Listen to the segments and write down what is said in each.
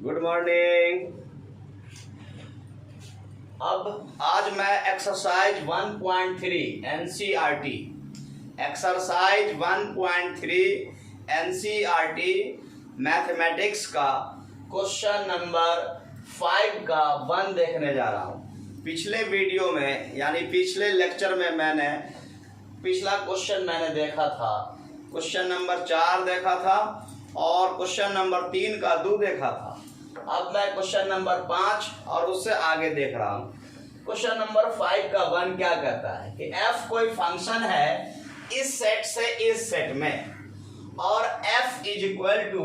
Good morning. अब आज मैं exercise 1.3 NCERT exercise 1.3 NCERT mathematics का क्वेश्चन नंबर 5 का 1 देखने जा रहा हूँ। पिछले वीडियो में यानी पिछले लेक्चर में मैंने पिछला क्वेश्चन मैंने देखा था, क्वेश्चन नंबर 4 देखा था और क्वेश्चन नंबर 3 का 2 देखा था। अब मैं क्वेश्चन नंबर 5 और उससे आगे देख रहा हूँ। क्वेश्चन नंबर 5 का 1 क्या कहता है कि f कोई फंक्शन है इस सेट से इस सेट में और f इज इक्वल टू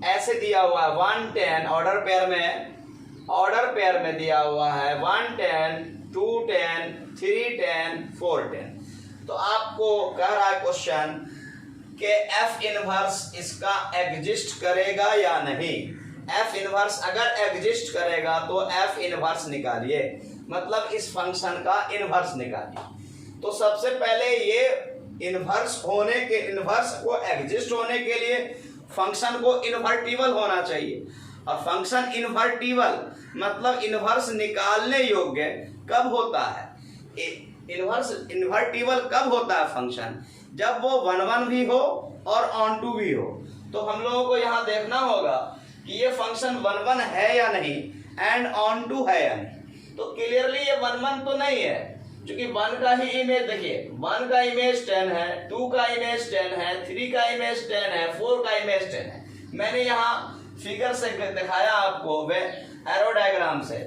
ऐसे दिया हुआ है 110 ऑर्डर पेयर में दिया हुआ है 110 210 310 410। तो आपको कह रहा है क्वेश्चन कि f इनवर्स इसका एग्जिस्ट करेगा या नहीं। f इनवर्स अगर एग्जिस्ट करेगा तो f इनवर्स निकालिए, मतलब इस फंक्शन का इनवर्स निकालिए। तो सबसे पहले ये इनवर्स को एग्जिस्ट होने के लिए फंक्शन को इन्वर्टिबल होना चाहिए, और फंक्शन इन्वर्टिबल मतलब इनवर्स निकालने योग्य कब होता है। इन्वर्टिबल कब होता है फंक्शन, जब वो 1 भी हो और ऑन टू भी हो। तो हम लोगों को यहाँ देखना होगा कि ये फंक्शन 1 है या नहीं एंड ऑन टू है या नहीं। तो क्लियरली ये 1 तो नहीं है, क्योंकि 1 का ही इमेज देखिए, 1 का इमेज 10 है, 2 का इमेज 10 है, 3 का इमेज 10 है, 4 का इमेज 10 है। मैंने यहाँ फिगर से दिखाया आपको वे एरो डायग्राम से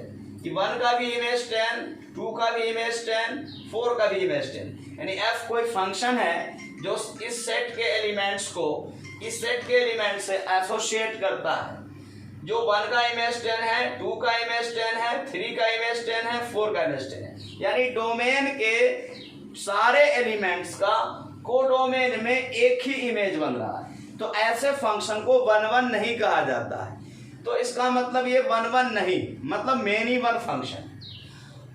कि 1 का भी इमेज 10, 2 का भी इमेज 10, 4 का भी इमेज 10। यानी f कोई फंक्शन है जो इस सेट के एलिमेंट्स को इस सेट के एलिमेंट से एसोसिएट करता है। जो 1 का इमेज 10 है, 2 का इमेज 10 है, 3 का इमेज 10 है, 4 का इमेज 10 है। यानी डोमेन के सारे एलिमेंट्स का कोडोमेन में एक ही इमेज बन रहा है। तो ऐसे फंक्शन को 1 नहीं कहा जाता है। तो इसका मतलब ये 1 नहीं, मतलब मेनी वन फंक्शन।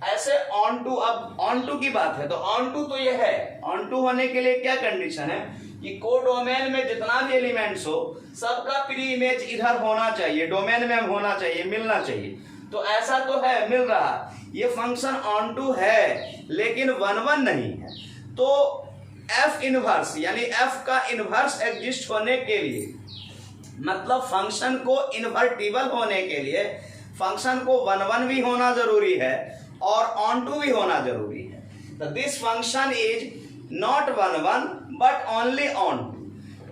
ऐसे ऑन टू, अब ऑन टू की बात है तो ऑन टू तो ये है। ऑन टू होने के लिए क्या कंडीशन है कि कोडोमेन में जितना भी एलिमेंट्स हो सबका प्री इमेज इधर होना चाहिए, डोमेन में होना चाहिए, मिलना चाहिए। तो ऐसा तो है, मिल रहा। ये फंक्शन ऑन टू है लेकिन 1 नहीं है। तो f इनवर्स यानी f का इनवर्स एग्जिस्ट होने के लिए, मतलब फंक्शन को इन्वर्टिबल होने के लिए फंक्शन को 1 भी होना जरूरी है और ऑन टू भी होना जरूरी है। तो this function is not 1 but only onto.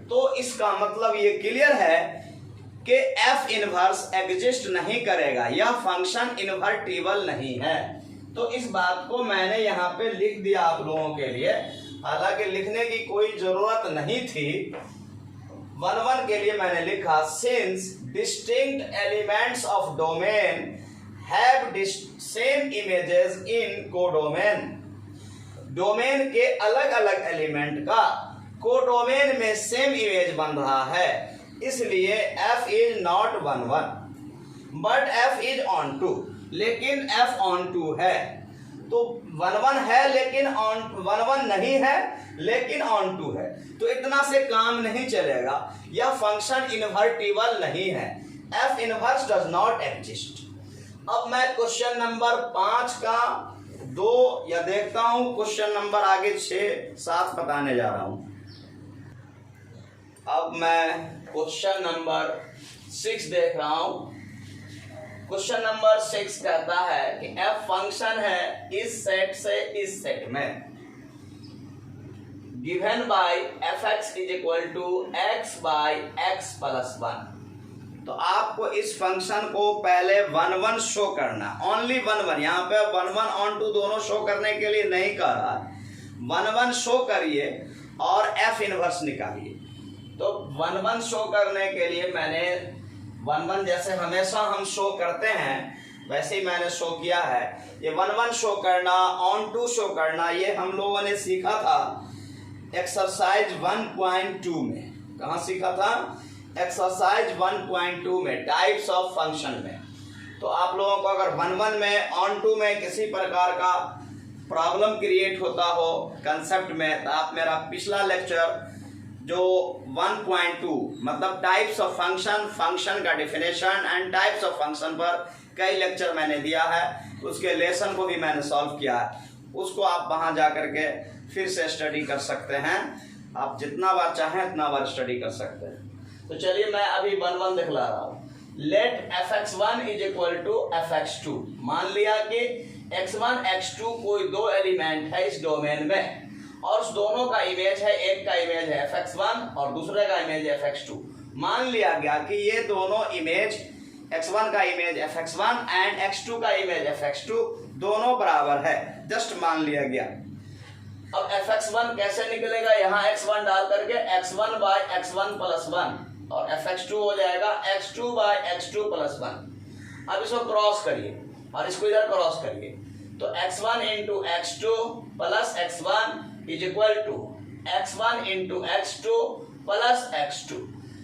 तो इसका मतलब ये क्लियर है कि f इनवर्स एग्जिस्ट नहीं करेगा, यह फंक्शन इन्वर्टिबल नहीं है। तो इस बात को मैंने यहाँ पे लिख दिया आप लोगों के लिए, हालांकि लिखने की कोई जरूरत नहीं थी। 1 के लिए मैंने लिखा since distinct elements of domain have same images in codomain. Domain के अलग अलग एलिमेंट का कोडोमेन में सेम इमेज बन रहा है, इसलिए f is not 1 but f is onto. लेकिन f ऑन टू है, तो 1 है लेकिन 1 नहीं है लेकिन ऑन टू है। तो इतना से काम नहीं चलेगा, यह फंक्शन इन्वर्टिबल नहीं है। f inverse does not exist. अब मैं क्वेश्चन नंबर 5 का 2 या देखता हूं, क्वेश्चन नंबर आगे 6 7 बताने जा रहा हूं। अब मैं क्वेश्चन नंबर 6 देख रहा हूं। क्वेश्चन नंबर 6 कहता है कि f फंक्शन है इस सेट से इस सेट में given by fx is equal to x by x plus 1। तो आपको इस फंक्शन को पहले 1 शो करना, ओनली 1। यहाँ पे 1 ऑन टू दोनों शो करने के लिए नहीं कह रहा। 1 शो करिए और f इनवर्स निकालिए। तो 1 शो करने के लिए मैंने 1 जैसे हमेशा हम शो करते हैं वैसे ही मैंने शो किया है। ये 1 शो करना, ऑन टू शो करना, ये हम लोगों ने सीखा था एक्सरसाइज 1.2 में। कहाँ सीखा था? एक्सरसाइज 1.2 में, टाइप्स ऑफ फंक्शन में। तो आप लोगों को अगर 1 में, ऑन टू में किसी प्रकार का प्रॉब्लम क्रिएट होता हो कंसेप्ट में, तो आप मेरा पिछला लेक्चर जो 1.2 मतलब टाइप्स ऑफ फंक्शन, फंक्शन का definition and types of function पर कई लेक्चर मैंने दिया है, उसके लेसन को भी मैंने सॉल्व किया है, उसको आप वहां जा करके फिर से स्टडी कर सकते हैं। आप जितना बार चाहें उतना बार स्टडी कर सकते हैं। तो चलिए मैं अभी 1 दिखला रहा हूँ। Let fx1 is equal to fx2। मान लिया कि x1 x2 कोई दो एलिमेंट है इस डोमेन में और उस दोनों का इमेज है, एक का इमेज है fx1 और दूसरे का इमेज है fx2। मान लिया गया कि ये दोनों इमेज x1 का इमेज fx1 एंड x2 का इमेज fx2 दोनों बराबर है, जस्ट मान लिया गया। अब fx1 कैसे निकलेगा, यहाँ x1 डाल करके x1 बाय x1 प्लस 1 और fx2 हो जाएगा x2 बाय x2 प्लस 1। अब इसको क्रॉस करिए और इसको इधर क्रॉस करिए तो x1 into x2 plus x1 is equal to x1 into x2 plus x2।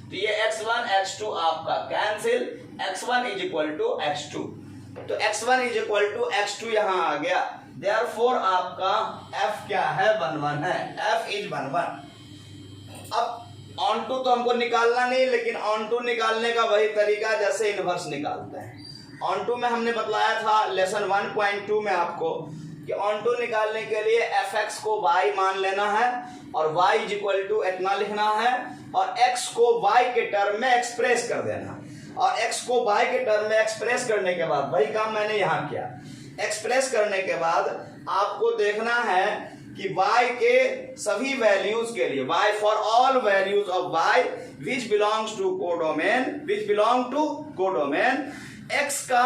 तो ये x1 x2 आपका cancel, x1 is equal to x2। तो x1 is equal to x2 यहाँ आ गया, देयरफॉर आपका f क्या है, 1 है, f इज 1। अब ऑन टू तो हमको निकालना नहीं, लेकिन ऑन टू निकालने का वही तरीका जैसे इनवर्स निकालते हैं। ऑन टू में हमने बतलाया था लेसन 1.2 में आपको कि ऑन टू निकालने के लिए fx को y मान लेना है और y इज इक्वल टू इतना लिखना है और x को y के टर्म में एक्सप्रेस कर देना, और x को y के टर्म में एक्सप्रेस करने के बाद वही काम मैंने यहाँ किया। एक्सप्रेस करने के बाद आपको देखना है कि y के सभी वैल्यूज के लिए, y for all values of y which belongs to codomain x का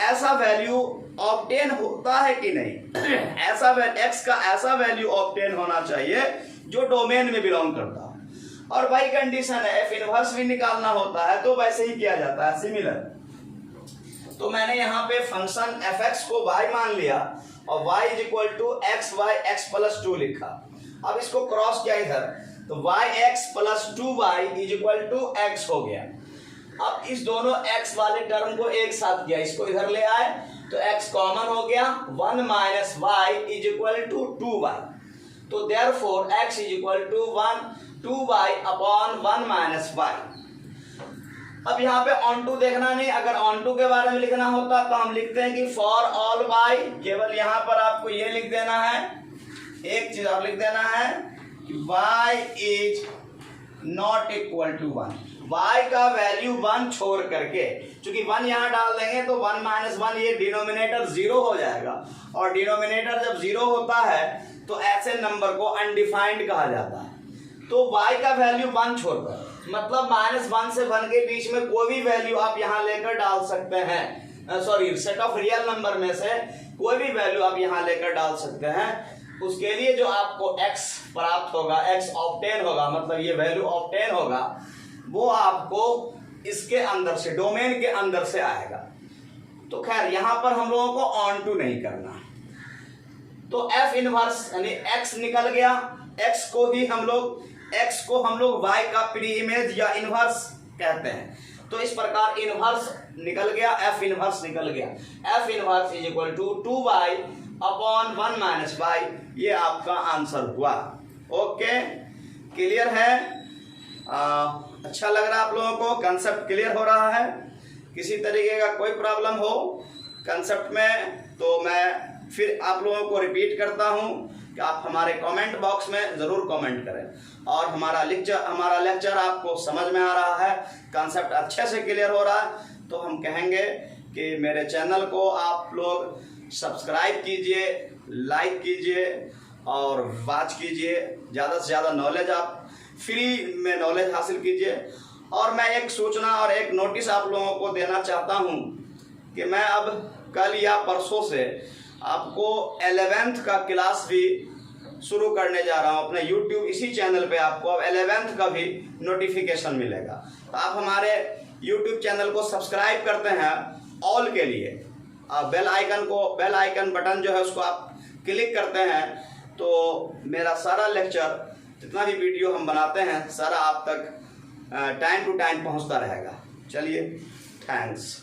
ऐसा वैल्यू ऑब्टेन होता है कि नहीं, ऐसा x का ऐसा वैल्यू ऑब्टेन होना चाहिए जो डोमेन में बिलोंग करता है। और वही कंडीशन है, f इनवर्स भी निकालना होता है तो वैसे ही किया जाता है, सिमिलर। तो मैंने यहाँ पे फंक्शन fx को y मान लिया और y is equal to x y x plus 2 लिखा। अब इसको क्रॉस किया इधर तो yx plus 2y is equal to x हो गया। अब इस दोनों x वाले टर्म को एक साथ किया, इसको इधर ले आए तो x कॉमन हो गया, 1 minus y is equal to 2y। तो therefore x is equal to 2y upon 1 minus y। अब यहाँ पे ऑन टू देखना नहीं, अगर ऑन टू के बारे में लिखना होता तो हम लिखते हैं कि फॉर ऑल y, केवल यहाँ पर आपको ये लिख देना है, एक चीज आप लिख देना है कि y is not equal to 1। y का वैल्यू 1 छोड़ करके, क्योंकि 1 यहाँ डाल देंगे तो 1 माइनस 1 ये डिनोमिनेटर 0 हो जाएगा, और डिनोमिनेटर जब 0 होता है तो ऐसे नंबर को अनडिफाइंड कहा जाता है। तो y का वैल्यू 1 छोड़कर, मतलब -1 से 1 के बीच में कोई भी वैल्यू आप यहाँ लेकर डाल सकते हैं, sorry set of real number में से कोई भी वैल्यू आप यहाँ लेकर डाल सकते हैं। उसके लिए जो आपको x प्राप्त होगा, x ऑब्टेन होगा, मतलब ये वैल्यू ऑब्टेन होगा, वो आपको इसके अंदर से, डोमेन के अंदर से आएगा। तो खैर यहाँ पर हम लोगों को ऑन टू नहीं करना, तो f इनवर्स यानी x निकल गया। x को हम लोग y का प्री इमेज या इनवर्स कहते हैं। तो इस प्रकार इनवर्स निकल गया, f इनवर्स निकल गया। f inverse is equal to 2y upon 1 minus y, ये आपका आंसर हुआ। ओके, क्लियर है? अच्छा लग रहा है आप लोगों को? कंसेप्ट क्लियर हो रहा है? किसी तरीके का कोई प्रॉब्लम हो कंसेप्ट में तो मैं फिर आप लोगों को रिपीट करता हूं कि आप हमारे कमेंट बॉक्स में ज़रूर कमेंट करें। और हमारा लेक्चर आपको समझ में आ रहा है, कंसेप्ट अच्छे से क्लियर हो रहा है, तो हम कहेंगे कि मेरे चैनल को आप लोग सब्सक्राइब कीजिए, लाइक कीजिए और वॉच कीजिए। ज़्यादा से ज़्यादा नॉलेज आप फ्री में नॉलेज हासिल कीजिए। और मैं एक सूचना और एक नोटिस आप लोगों को देना चाहता हूं कि मैं अब कल या परसों से आपको 11th का क्लास भी शुरू करने जा रहा हूं अपने YouTube इसी चैनल पे। आपको अब 11th का भी नोटिफिकेशन मिलेगा। तो आप हमारे YouTube चैनल को सब्सक्राइब करते हैं ऑल के लिए, बेल आइकन बटन जो है उसको आप क्लिक करते हैं तो मेरा सारा लेक्चर, जितना भी वीडियो हम बनाते हैं, सारा आप तक टाइम टू टाइम पहुंचता रहेगा। चलिए, थैंक्स।